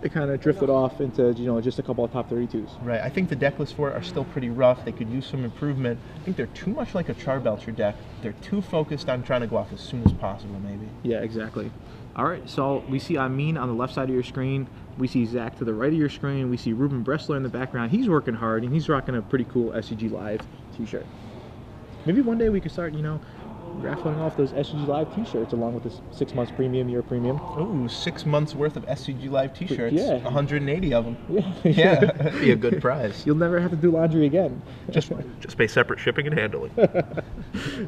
it kind of drifted off into, you know, just a couple of top 32s. Right. I think the deck lists for it are still pretty rough. They could use some improvement. I think they're too much like a Charbelcher deck. They're too focused on trying to go off as soon as possible, maybe. Yeah, exactly. All right, so we see Amin on the left side of your screen. We see Zack to the right of your screen. We see Ruben Bressler in the background. He's working hard, and he's rocking a pretty cool SCG Live t-shirt. Maybe one day we could start, you know, raffling off those SCG Live t-shirts along with this 6 months premium, year premium. Ooh, 6 months worth of SCG Live t-shirts. Yeah. 180 of them. Yeah. Yeah, that'd be a good prize. You'll never have to do laundry again. Just pay separate shipping and handling.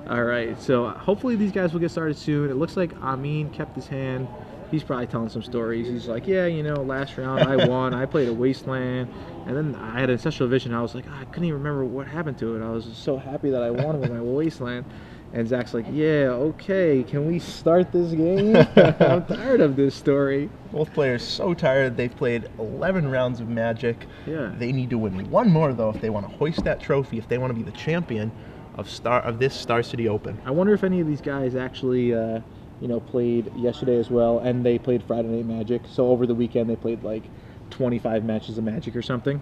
All right, so hopefully these guys will get started soon. It looks like Amin kept his hand. He's probably telling some stories. He's like, yeah, you know, last round I won. I played a Wasteland, and then I had Ancestral Vision. I was like, I couldn't even remember what happened to it. I was just so happy that I won with my Wasteland. And Zach's like, yeah, okay, can we start this game? I'm tired of this story. Both players so tired. They've played 11 rounds of Magic. Yeah. They need to win one more, though, if they want to hoist that trophy, if they want to be the champion of this Star City Open. I wonder if any of these guys actually, you know, played yesterday as well, and they played Friday Night Magic. So over the weekend, they played like 25 matches of Magic or something.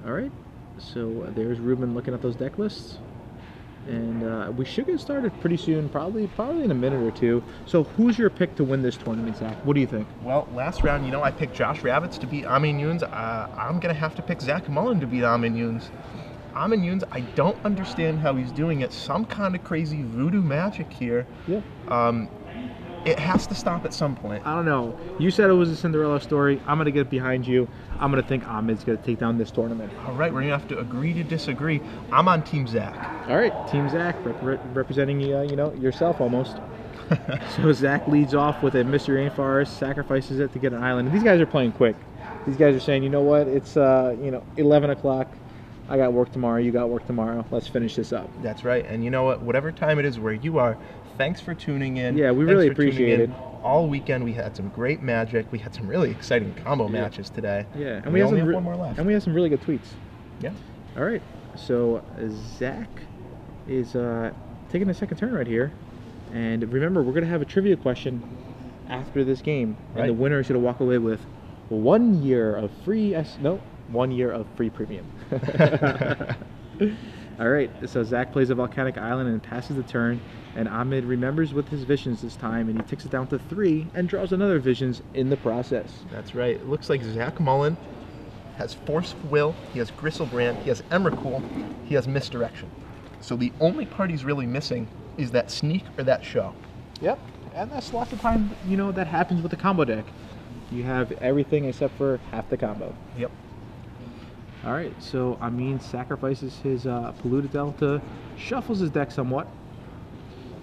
All right, so there's Ruben looking at those deck lists. And we should get started pretty soon, probably in a minute or two. So who's your pick to win this tournament, Zach? What do you think? Well, last round, you know, I picked Josh Ravitz to beat Amin Younes. I'm going to have to pick Zack Mullin to beat Amin Younes. Amin Younes, I don't understand how he's doing it. Some kind of crazy voodoo magic here. Yeah. It has to stop at some point. I don't know. You said it was a Cinderella story. I'm going to get behind you. I'm going to think Amin's going to take down this tournament. All right, we're going to have to agree to disagree. I'm on Team Zack. All right, Team Zack, representing you know, yourself almost. So Zack leads off with a Mystery Rainforest, sacrifices it to get an island. And these guys are playing quick. These guys are saying, you know what, it's you know, 11 o'clock. I got work tomorrow, you got work tomorrow. Let's finish this up. That's right. And you know what, whatever time it is where you are, thanks for tuning in. Yeah, we really appreciate it. All weekend we had some great Magic. We had some really exciting combo matches today. Yeah, and we only have one more left. And we have some really good tweets. Yeah. All right, so Zack is taking a second turn right here. And remember, we're going to have a trivia question after this game. And the winner is going to walk away with 1 year of free 1 year of free premium. All right, so Zack plays a Volcanic Island and passes the turn, and Amin remembers with his visions this time, and he takes it down to 3 and draws another visions in the process. That's right. It looks like Zack Mullin has Force of Will, he has Gristlebrand, he has Emrakul, he has Misdirection. So the only part he's really missing is that Sneak or that Show. Yep, and that's lots of time, you know, that happens with the combo deck. You have everything except for half the combo. Yep. All right, so Amin sacrifices his Polluted Delta, shuffles his deck somewhat,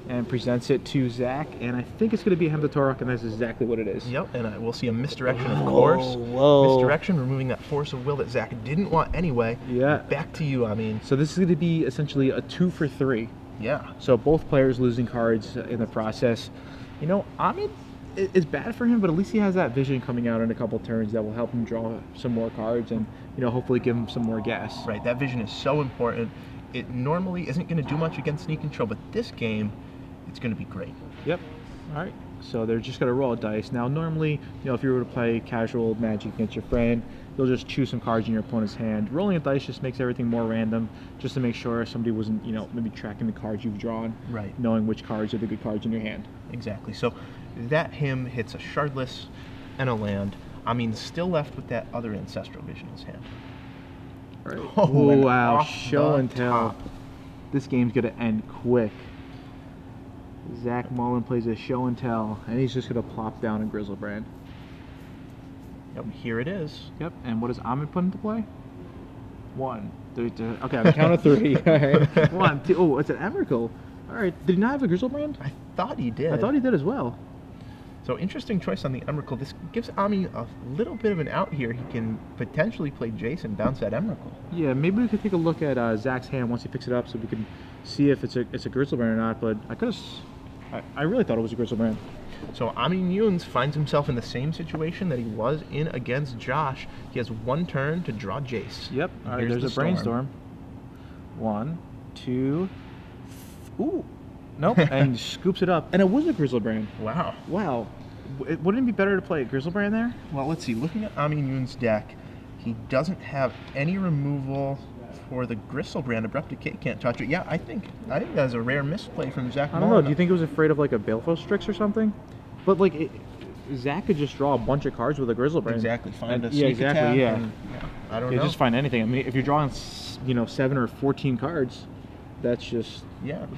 and presents it to Zack, and I think it's going to be a Hemdatorok, and that's exactly what it is. Yep, and we'll see a Misdirection, of course. Whoa. Misdirection, removing that Force of Will that Zack didn't want anyway. Yeah. Back to you, Amin. So this is going to be essentially a 2 for 3. Yeah. So both players losing cards in the process. You know, Amin, it's bad for him, but at least he has that vision coming out in a couple turns that will help him draw some more cards and, you know, hopefully give him some more gas. Right, that vision is so important. It normally isn't going to do much against Sneak and Show, but this game, it's going to be great. Yep. All right. So they're just going to roll a dice. Now, normally, you know, if you were to play casual Magic against your friend, you'll just choose some cards in your opponent's hand. Rolling a dice just makes everything more random, just to make sure somebody wasn't, you know, maybe tracking the cards you've drawn. Right. Knowing which cards are the good cards in your hand. Exactly. So that him hits a Shardless and a land. I mean, still left with that other Ancestral Vision in his hand. All right. Oh, wow. Show and tell. This game's going to end quick. Zack Mullin plays a Show and Tell, and he's just going to plop down a Grizzlebrand. Yep, here it is. Yep, and what does Amin put into play? 1, 3, 2. Okay, on the count of 3. All right. 1, 2. Oh, it's an Emrakul. All right, did he not have a Grizzlebrand? I thought he did. I thought he did as well. So interesting choice on the Emrakul. This gives Amin a little bit of an out here. He can potentially play Jason, bounce that Emrakul. Yeah, maybe we could take a look at Zack's hand once he picks it up, so we can see if it's a Grizzlebrand or not. But I really thought it was a Grizzlebrand. So Amin Younes finds himself in the same situation that he was in against Josh. He has 1 turn to draw Jace. Yep. All right, there's a Brainstorm. 1, 2. Ooh. Nope. And scoops it up. And it was a Grizzlebrand. Wow. Wow. Wouldn't it be better to play a Grizzlebrand there? Well, let's see. Looking at Amin Youn's deck, he doesn't have any removal for the Grizzlebrand. Abrupt Decay can't touch it. Yeah, I think that's a rare misplay from Zack. I don't know. Do you think it was afraid of like a Baleful Strix or something? But like, Zack could just draw a bunch of cards with a Grizzlebrand. Exactly. Find a yeah, exactly. Yeah. I don't know. Just find anything. I mean, if you're drawing, 7 or 14 cards, that's just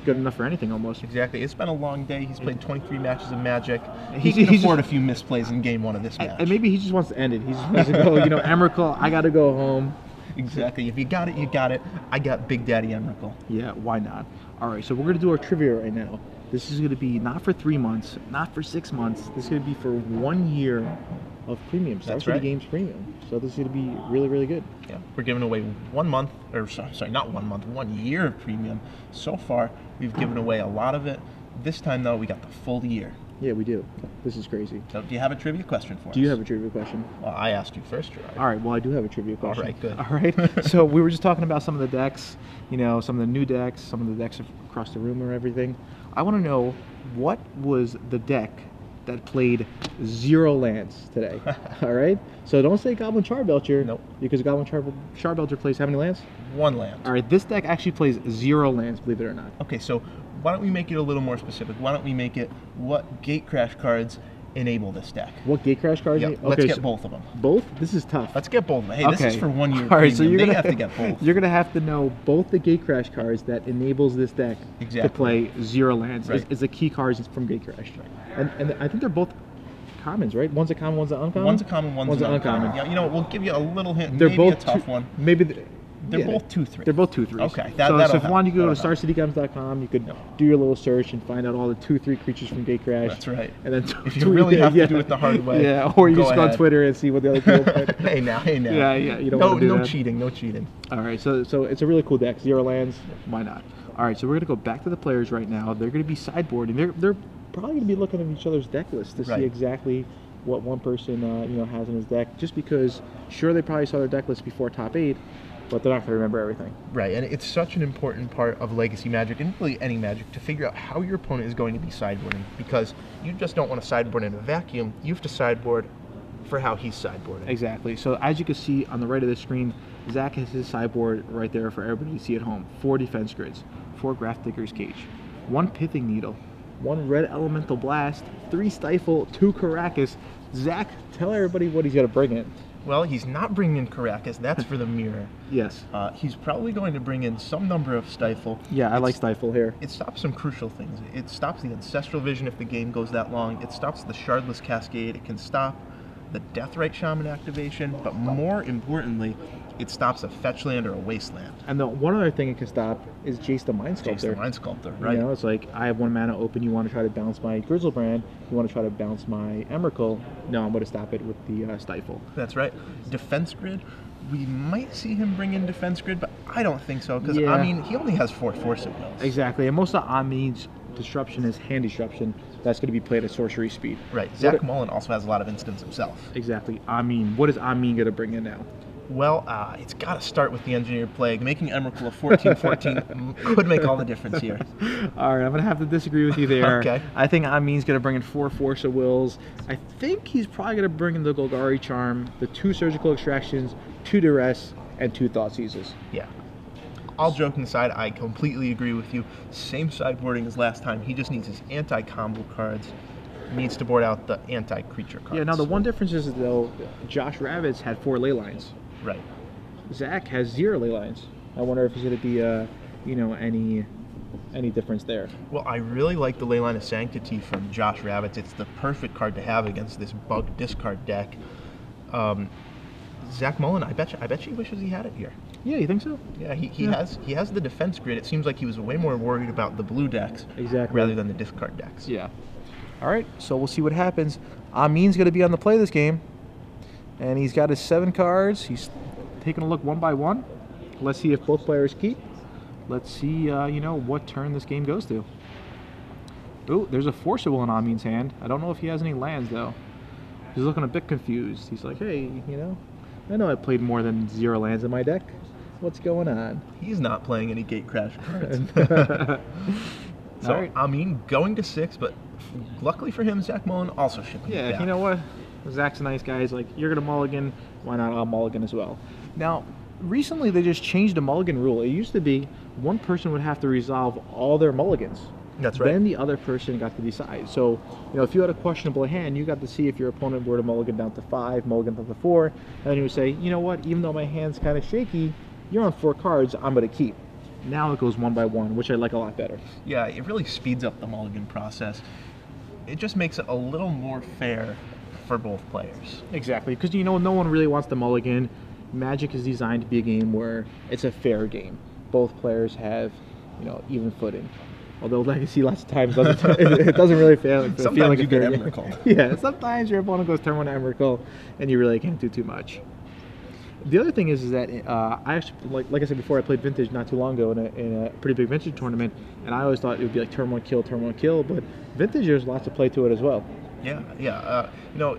good enough for anything almost. Exactly. It's been a long day. He's played 23 matches of Magic. He can afford a few misplays in game 1 of this match. And maybe he just wants to end it. He just wants to go, Emrakul, I got to go home. Exactly. If you got it, you got it. I got Big Daddy Emrakul. Yeah, why not? All right, so we're going to do our trivia right now. This is going to be not for 3 months, not for 6 months. This is going to be for 1 year of premium. That's right. The game's premium. So this is going to be really, really good. Yeah, we're giving away 1 month, or sorry, not 1 month, 1 year of premium. So far, we've given away a lot of it. This time, though, we got the full year. Yeah, we do. This is crazy. So, do you have a trivia question for us? Do you have a trivia question? Well, I asked you first, Gerard. All right, well, I do have a trivia question. All right, good. All right, so we were just talking about some of the decks, some of the new decks, some of the decks across the room or everything. I want to know, what was the deck that played 0 lands today? All right, so don't say Goblin Charbelcher. Nope. Because Goblin Charbelcher plays how many lands? 1 land. All right, this deck actually plays 0 lands, believe it or not. Okay, so why don't we make it a little more specific? Why don't we make it what Gatecrash cards enable this deck? What Gatecrash cards? Yep, let's get both of them. Both? This is tough. Let's get both of them. Hey, this is for 1 year. All right, so you're gonna have to get both. You're gonna have to know both the Gatecrash cards that enables this deck to play 0 lands. Right. Is the key cards from Gatecrash. And I think they're both commons, right? One's a common, one's an uncommon. One's a common, one's an uncommon. Yeah, we'll give you a little hint. They're maybe both a tough one. Maybe. They're both 2/3. They're both 2/3s. Okay. So if you want, you go to StarCityGames.com. You could do your little search and find out all the 2/3 creatures from Gatecrash. That's right. And then if you really have to do it the hard way, or you just go on Twitter and see what the other people put. Hey now. Yeah. You don't want to do that. No cheating. All right. So it's a really cool deck. 0 lands. Why not? All right. So we're gonna go back to the players right now. They're gonna be sideboarding. They're probably gonna be looking at each other's deck list to see exactly what one person has in his deck. Just because, sure, they probably saw their deck list before top 8. But they're not going to remember everything. Right, and it's such an important part of Legacy Magic, and really any Magic, to figure out how your opponent is going to be sideboarding, because you just don't want to sideboard in a vacuum. You have to sideboard for how he's sideboarding. Exactly. So as you can see on the right of the screen, Zack has his sideboard right there for everybody to see at home. 4 defense grids, 4 Graph Digger's Cage, 1 Pithing Needle, 1 Red Elemental Blast, 3 Stifle, 2 Caracas. Zack, tell everybody what he's got to bring in. Well, he's not bringing in Caracas. That's for the mirror. Yes. He's probably going to bring in some number of Stifle. Yeah, I like Stifle here. It stops some crucial things. It stops the Ancestral Vision if the game goes that long. It stops the Shardless Cascade. It can stop the Deathrite Shaman activation. But more importantly, it stops a fetch land or a wasteland. And the one other thing it can stop is Jace the Mind Sculptor. Jace the Mind Sculptor, right. It's like, I have 1 mana open, you want to try to bounce my Grizzlebrand, you want to try to bounce my Emrakul, no, I'm going to stop it with the Stifle. That's right. Defense Grid, we might see him bring in Defense Grid, but I don't think so, because, I mean, he only has 4 Force of Wills. Exactly, and most of Amin's disruption is hand disruption. That's going to be played at sorcery speed. Right. Zack Mullin also has a lot of instants himself. Exactly. Amin. What is Amin going to bring in now? Well, it's got to start with the Engineered Plague. Making Emrakul a 14/14 could make all the difference here. All right, I'm going to have to disagree with you there. Okay. I think Amin's going to bring in 4 Force of Wills. I think he's probably going to bring in the Golgari Charm, the 2 Surgical Extractions, 2 Duress, and 2 Thoughtseizes. Yeah. All joking aside, I completely agree with you. Same sideboarding as last time. He just needs his anti-combo cards. Needs to board out the anti-creature cards. Yeah, now the one difference is, though, Josh Rabbits had 4 ley lines. Right. Zack has 0 ley lines. I wonder if there's going to be, any difference there. Well, I really like the Leyline of Sanctity from Josh Rabbits. It's the perfect card to have against this bug discard deck. Zack Mullin, I bet you he wishes he had it here. Yeah, you think so? Yeah, he has the defense grid. It seems like he was way more worried about the blue decks rather than the discard decks. Yeah. All right, so we'll see what happens. Amin's going to be on the play this game, and he's got his 7 cards. He's taking a look one by one. Let's see if both players keep. Let's see, what turn this game goes to. Ooh, there's a Force of Will in Amin's hand. I don't know if he has any lands, though. He's looking a bit confused. He's like, hey, I know I played more than 0 lands in my deck. What's going on? He's not playing any Gatecrash cards. So, right. Amin going to 6, but luckily for him, Zack Mullin also shipping it Yeah, back. you know what? Zach's a nice guy. He's like, you're going to mulligan. Why not? I'll mulligan as well. Now, recently they just changed the mulligan rule. It used to be one person would have to resolve all their mulligans. That's right. Then the other person got to decide. So, if you had a questionable hand, you got to see if your opponent were to mulligan down to 5, mulligan down to 4, and then you would say, you know what? Even though my hand's kind of shaky, you're on 4 cards. I'm going to keep. Now it goes 1 by 1, which I like a lot better. Yeah, it really speeds up the mulligan process. It just makes it a little more fair for both players. Exactly, because no one really wants to mulligan. Magic is designed to be a game where it's a fair game. Both players have, even footing. Although Legacy lots of times it doesn't really feel like Sometimes a you get fair game. Emerald. Yeah, sometimes your opponent goes turn 1 Emerald, and you really can't do too much. The other thing is that I actually, like I said before, I played Vintage not too long ago in a pretty big Vintage tournament, and I always thought it would be like turn 1 kill, but Vintage, there's lots of play to it as well. Yeah.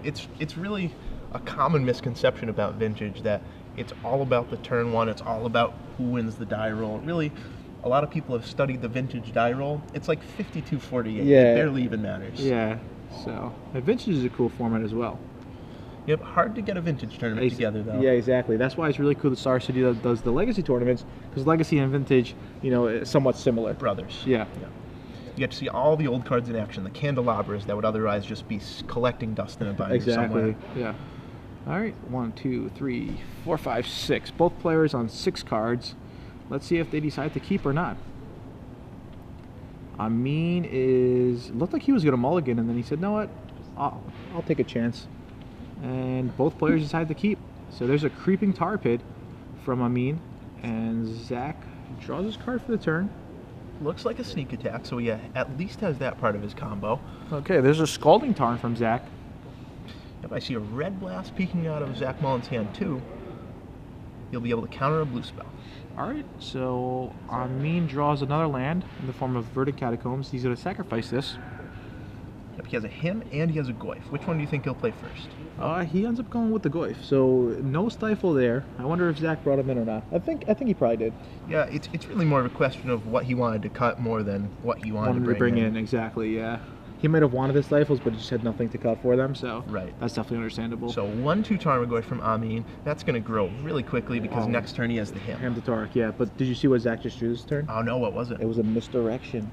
It's really a common misconception about Vintage that it's all about the turn 1. It's all about who wins the die roll. Really, a lot of people have studied the Vintage die roll. It's like 52-48. Yeah. It barely even matters. Yeah. So Vintage is a cool format as well. Yep. Hard to get a Vintage tournament together though. Yeah, exactly. That's why it's really cool that Star City does the Legacy tournaments, because Legacy and Vintage, is somewhat similar. Brothers. Yeah. You get to see all the old cards in action, the candelabras that would otherwise just be collecting dust in a binder somewhere. Exactly. Yeah. All right. 1, 2, 3, 4, 5, 6. Both players on 6 cards. Let's see if they decide to keep or not. Amin looked like he was going to mulligan, and then he said, "No, what? I'll take a chance." And both players decided to keep. So there's a creeping tar pit from Amin, and Zack draws his card for the turn. Looks like a sneak attack, so he at least has that part of his combo. Okay, there's a scalding tarn from Zack. If I see a red blast peeking out of Zack Mullin's hand too, he'll be able to counter a blue spell. Alright, so Amin draws another land in the form of Verdant Catacombs. He's going to sacrifice this. Yep, he has a him and he has a goif. Which one do you think he'll play first? He ends up going with the goif, so no stifle there. I wonder if Zack brought him in or not. I think he probably did. Yeah, it's really more of a question of what he wanted to cut more than what he wanted to bring in. Exactly, yeah. He might have wanted the stifles, but he just had nothing to cut for them, so right. That's definitely understandable. So 1/2 Tarmogoyf from Amin. That's going to grow really quickly because next turn he has the him. Ham to Tark, yeah. But did you see what Zack just drew this turn? Oh no, what was it? It was a misdirection.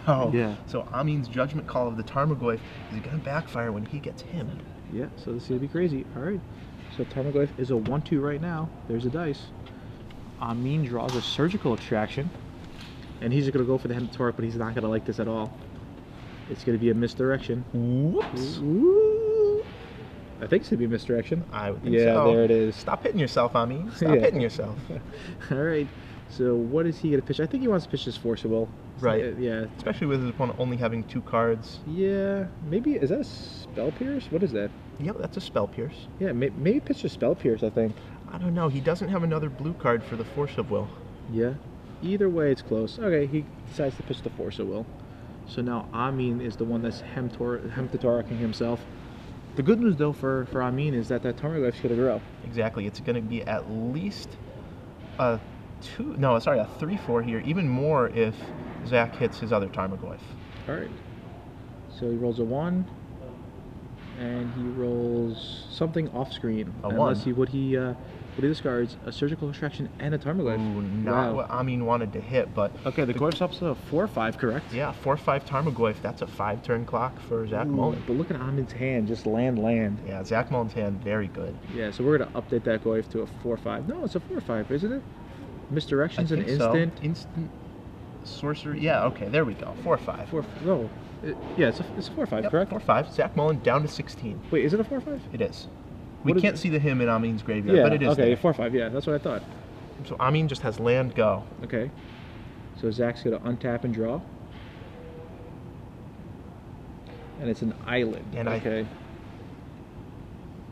Wow. Yeah. So Amin's judgment call of the Tarmogoyf is going to backfire when he gets himmed. Yeah, so this is going to be crazy. All right. So Tarmogoyf is a 1/2 right now. There's a dice. Amin draws a Surgical Extraction. And he's going to go for the Ham to Tark, but he's not going to like this at all. It's going to be a misdirection. Whoops. Ooh. I think it's going to be a misdirection. I would think so. so. Yeah, there it is. Stop hitting yourself, Amin. Stop hitting yourself. All right. So what is he going to pitch? I think he wants to pitch this Forcible. Right. Yeah. Especially with his opponent only having 2 cards. Yeah. Maybe, is that a Spell Pierce? What is that? Yep, that's a Spell Pierce. Yeah, maybe pitch a Spell Pierce, I think. I don't know. He doesn't have another blue card for the Force of Will. Yeah. Either way, it's close. Okay, he decides to pitch the Force of Will. So now Amin is the one that's hem-to-tarking himself. The good news, though, for Amin is that Tarmogoyf's going to grow. Exactly. It's going to be at least a 3/4 here. Even more if Zack hits his other Tarmogoyf. All right. So he rolls a 1, and he rolls something off-screen. A and 1. Let's see what he discards: a Surgical Extraction and a Tarmogoyf. Ooh, not what Amin wanted to hit, but... Okay, the Goyf's up to a 4/5, correct? Yeah, 4/5 Tarmogoyf. That's a 5-turn clock for Zack Mullin. But look at Amin's hand, just land. Yeah, Zack Mullin's hand, very good. Yeah, so we're going to update that Goyf to a 4/5. No, it's a 4/5, isn't it? Misdirection's an instant. So. Instant sorcery. Yeah, okay, there we go. 4/5. Yeah, it's a 4/5, Yep, correct? 4/5. Zack Mullin down to 16. Wait, is it a 4/5? It is. We can't see the him in Amin's graveyard, Yeah, but it is okay, there. 4/5, yeah, that's what I thought. So Amin just has land go. Okay. So Zack's going to untap and draw. And it's an island. And okay.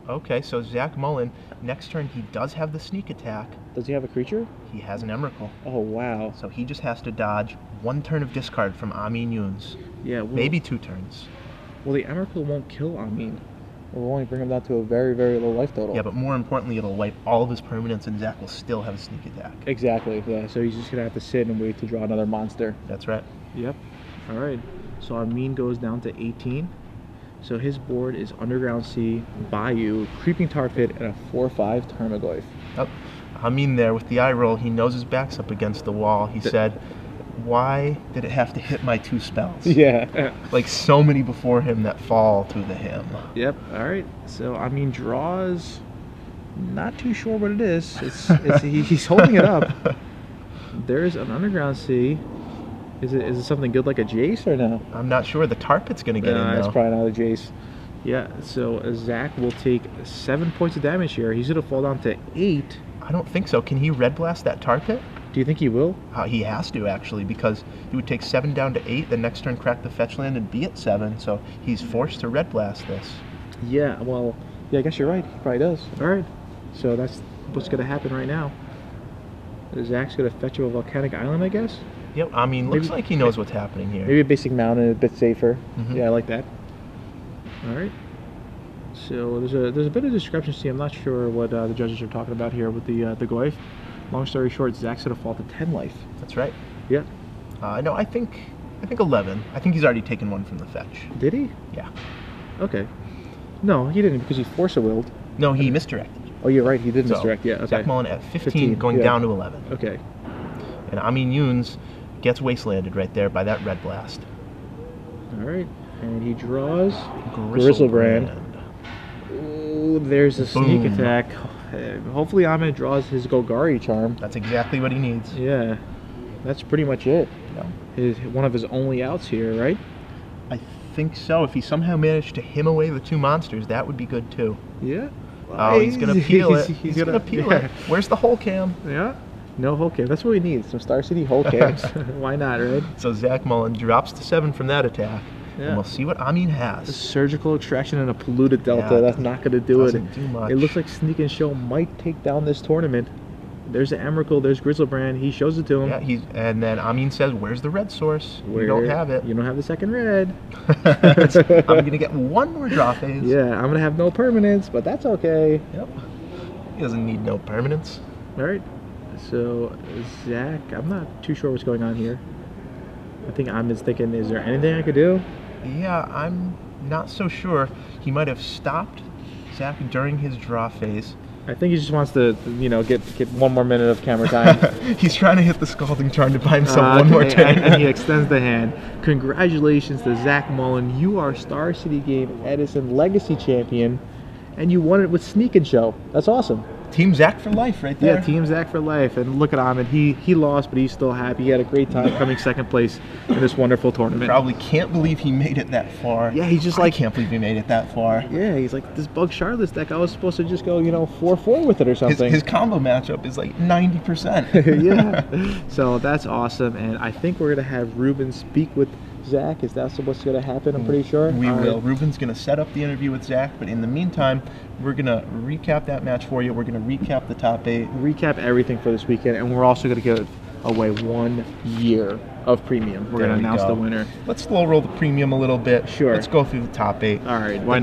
Okay, so Zack Mullin, next turn he does have the sneak attack. Does he have a creature? He has an Emrakul. Oh, wow. So he just has to dodge 1 turn of discard from Amin Younes. Yeah, well, Maybe 2 turns. Well, the Emrakul won't kill Amin. It will only bring him down to a very, very low life total. Yeah, but more importantly, it'll wipe all of his permanents and Zack will still have a sneak attack. Exactly, yeah. So he's just going to have to sit and wait to draw another monster. That's right. Yep. All right. So Amin goes down to 18. So his board is Underground Sea, Bayou, Creeping Tar Pit, and a 4/5 Tarmogoyf. Yep. Amin there with the eye roll. He knows his back's up against the wall. He said, why did it have to hit my 2 spells? Yeah. Like so many before him that fall to the him. Yep. All right. So Amin draws. Not too sure what it is. He's holding it up. There's an Underground Sea. Is it something good like a Jace or no? I'm not sure. The tar pit's going to get in It's though. probably not a Jace. Yeah, so Zack will take 7 points of damage here. He's going to fall down to 8. I don't think so. Can he red blast that tar pit? Do you think he will? He has to, actually, because he would take 7 down to 8, the next turn crack the fetch land and be at 7, so he's forced to red blast this. Yeah, well, yeah, I guess you're right. He probably does. All right, so that's what's going to happen right now. Zack's going to fetch him a Volcanic Island, I guess? Yep, I mean, looks like he knows what's happening here. Maybe a basic mountain, a bit safer. Mhm. Yeah, I like that. All right. So there's a bit of discrepancy. I'm not sure what the judges are talking about here with the Goyf. Long story short, Zack's gonna fall to 10 life. That's right. Yeah. No, I think 11. I think he's already taken 1 from the fetch. Did he? Yeah. Okay. No, he didn't because he force-willed. No, he misdirected. Oh, you're right. He did So, misdirect. Yeah. Okay. Zack Mullin at 15 going yeah. down to 11. Okay. And Amin Younes gets wastelanded right there by that red blast. All right. And he draws Grizzlebrand. Oh, there's a sneak Boom. attack. Hopefully Amin draws his Golgari charm. That's exactly what he needs. Yeah. That's pretty much it. Yeah. One of his only outs here, right? I think so. If he somehow managed to him away the 2 monsters, that would be good too. Yeah. Oh, he's gonna peel it. He's gonna peel it. Where's the hole cam? Yeah. No hole cam. That's what we need. Some Star City hole cams. Why not, right? So Zack Mullin drops to 7 from that attack. Yeah. And we'll see what Amin has. Surgical extraction and a polluted delta. Yeah, That's not going to do it. doesn't do much. It looks like Sneak and Show might take down this tournament. There's the Emrakul. There's Grizzlebrand. He shows it to him. Yeah, and then Amin says, "Where's the red source? We don't have it. You don't have the second red." I'm gonna get 1 more draw phase. Yeah, I'm gonna have no permanence, but that's okay. Yep. He doesn't need no permanence. All right. So Zack, I'm not too sure what's going on here. I think Amin's thinking, is there anything I could do? Yeah, I'm not so sure. He might have stopped Zack during his draw phase. I think he just wants to, get 1 more minute of camera time. He's trying to hit the Scalding Charm to buy himself 1 more turn. And he extends the hand. Congratulations to Zack Mullin. You are Star City Game Edison Legacy Champion, and you won it with Sneak and Show. That's awesome. Team Zack for life right there. Yeah, Team Zack for life. And look at Amin. He lost, but he's still happy. He had a great time coming 2nd place in this wonderful tournament. Probably can't believe he made it that far. Yeah, he's just I like... can't believe he made it that far. Yeah, he's like, this Bug Charlotte's deck, I was supposed to just go, 4-4 with it or something. His combo matchup is like 90%. Yeah. So that's awesome. And I think we're going to have Ruben speak with Zack. Is that what's going to happen? I'm pretty sure. We will. Ruben's going to set up the interview with Zack, but in the meantime, we're going to recap that match for you. We're going to recap the top 8. Recap everything for this weekend, and we're also going to give away 1 year of premium. We're going to announce the winner. Let's slow roll the premium a little bit. Sure. Let's go through the top 8. All right. Why